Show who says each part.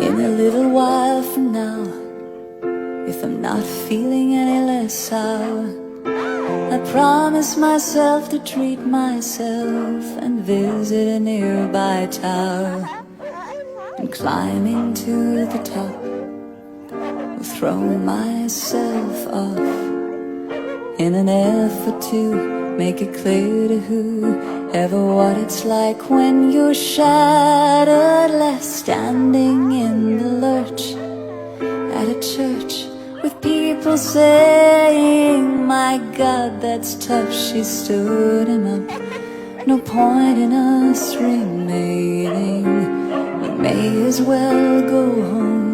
Speaker 1: In a little while from now, if I'm not feeling any less sour, I promise myself to treat myself and visit a nearby tower. And climbing to the top, will throw myself off in an effort to make it clear to whoever what it's like when you're shattered, left standing in the lurch at a church with people saying, my God, that's tough. She stood him up. No point in us remaining. We may as well go home.